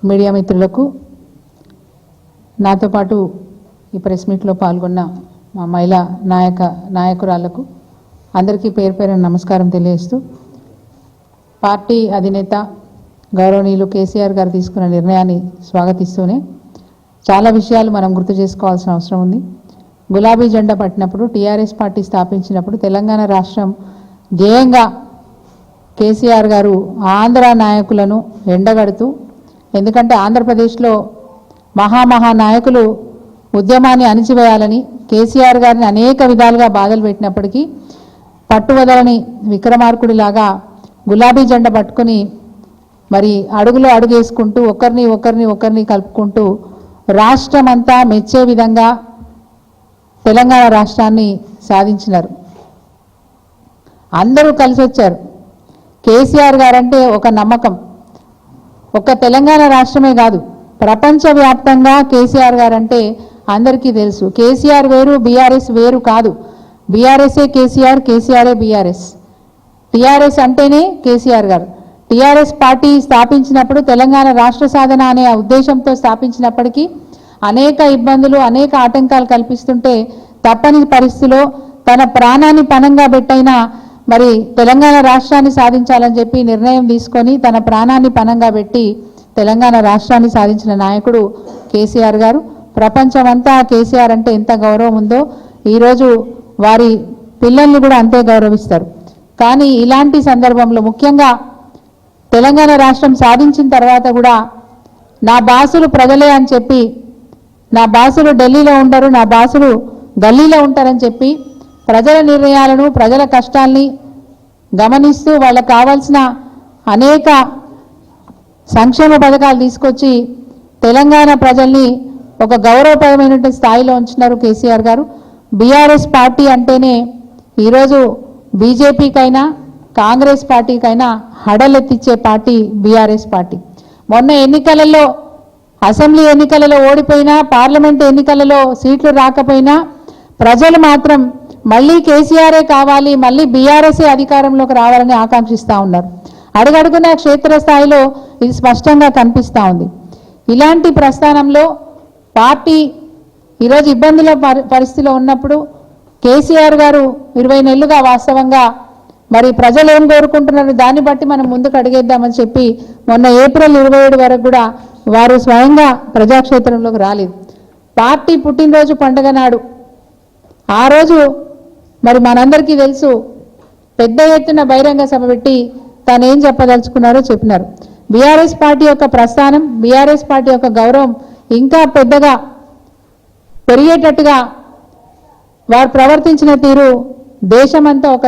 Media మిత్రులకు నాతో పాటు ఈ ప్రెస్ మీట్లో పాల్గొన్న మా మహిళా నాయకురాళ్లకు అందరికీ పేరు పేరున నమస్కారం తెలియజేస్తూ పార్టీ అధినేత గౌరవనీయులు కేసీఆర్ గారు తీసుకున్న నిర్ణయాన్ని స్వాగతిస్తూనే చాలా విషయాలు మనం గుర్తు చేసుకోవాల్సిన అవసరం ఉంది. గులాబీ జెండా పట్టినప్పుడు టీఆర్ఎస్ పార్టీ స్థాపించినప్పుడు తెలంగాణ రాష్ట్రం ధ్యేయంగా కేసీఆర్ గారు ఆంధ్ర నాయకులను ఎండగడుతూ, ఎందుకంటే ఆంధ్రప్రదేశ్లో మహా నాయకులు ఉద్యమాన్ని అణిచివేయాలని కేసీఆర్ గారిని అనేక విధాలుగా బాధలు పెట్టినప్పటికీ పట్టువదలని విక్రమార్కుడిలాగా గులాబీ జెండా పట్టుకుని మరి అడుగులో అడుగేసుకుంటూ ఒకరిని కలుపుకుంటూ రాష్ట్రమంతా మెచ్చే విధంగా తెలంగాణ రాష్ట్రాన్ని సాధించినారు. అందరూ కలిసి వచ్చారు. కేసీఆర్ గారంటే ఒక నమ్మకం. ఒక్క తెలంగాణ రాష్ట్రమే కాదు, ప్రపంచవ్యాప్తంగా కేసీఆర్ గారంటే అందరికీ తెలుసు. కేసీఆర్ వేరు, బీఆర్ఎస్ వేరు కాదు. బీఆర్ఎస్ఏ కేసీఆర్, కేసీఆర్ఏ బీఆర్ఎస్. టీఆర్ఎస్ అంటేనే కేసీఆర్ గారు. టీఆర్ఎస్ పార్టీ స్థాపించినప్పుడు తెలంగాణ రాష్ట్ర సాధన అనే ఉద్దేశంతో స్థాపించినప్పటికీ అనేక ఇబ్బందులు, అనేక ఆటంకాలు కల్పిస్తుంటే తప్పని పరిస్థితిలో తన ప్రాణాన్ని పణంగా పెట్టైనా మరి తెలంగాణ రాష్ట్రాన్ని సాధించాలని చెప్పి నిర్ణయం తీసుకొని తన ప్రాణాన్ని పణంగా పెట్టి తెలంగాణ రాష్ట్రాన్ని సాధించిన నాయకుడు కేసీఆర్ గారు. ప్రపంచమంతా కేసీఆర్ అంటే ఎంత గౌరవం ఉందో ఈరోజు వారి పిల్లల్ని కూడా అంతే గౌరవిస్తారు. కానీ ఇలాంటి సందర్భంలో ముఖ్యంగా తెలంగాణ రాష్ట్రం సాధించిన తర్వాత కూడా నా బాసులు ప్రజలే అని చెప్పి, నా బాసులు ఢిల్లీలో ఉండరు, నా బాసులు గల్లీలో ఉంటారని చెప్పి ప్రజల నిర్ణయాలను, ప్రజల కష్టాల్ని గమనిస్తూ వాళ్ళకు కావాల్సిన అనేక సంక్షేమ పథకాలు తీసుకొచ్చి తెలంగాణ ప్రజల్ని ఒక గౌరవప్రదమైనటువంటి స్థాయిలో ఉంచినారు కేసీఆర్ గారు. బీఆర్ఎస్ పార్టీ అంటేనే ఈరోజు బీజేపీకైనా కాంగ్రెస్ పార్టీకైనా హడలెత్తిచ్చే పార్టీ బీఆర్ఎస్ పార్టీ. మొన్న ఎన్నికలలో, అసెంబ్లీ ఎన్నికలలో ఓడిపోయినా, పార్లమెంట్ ఎన్నికలలో సీట్లు రాకపోయినా ప్రజలు మాత్రం మళ్ళీ కేసీఆరే కావాలి, మళ్ళీ బీఆర్ఎస్ఏ అధికారంలోకి రావాలని ఆకాంక్షిస్తూ ఉన్నారు. అడుగడుగున క్షేత్రస్థాయిలో ఇది స్పష్టంగా కనిపిస్తూ ఉంది. ఇలాంటి ప్రస్థానంలో పార్టీ ఈరోజు ఇబ్బందుల పరిస్థితిలో ఉన్నప్పుడు కేసీఆర్ గారు 20 నెలలుగా వాస్తవంగా మరి ప్రజలు ఏం కోరుకుంటున్నారు దాన్ని బట్టి మనం ముందుకు అడిగేద్దామని చెప్పి మొన్న ఏప్రిల్ 27 వరకు కూడా వారు స్వయంగా ప్రజాక్షేత్రంలోకి రాలేదు. పార్టీ పుట్టినరోజు పండుగ నాడు ఆ రోజు మరి మనందరికీ తెలుసు, పెద్ద ఎత్తున బహిరంగ సభ పెట్టి తాను ఏం చెప్పదలుచుకున్నారో చెప్పినారు. బీఆర్ఎస్ పార్టీ యొక్క ప్రస్థానం, బీఆర్ఎస్ పార్టీ యొక్క గౌరవం ఇంకా పెద్దగా పెరిగేటట్టుగా వారు ప్రవర్తించిన తీరు దేశమంతా ఒక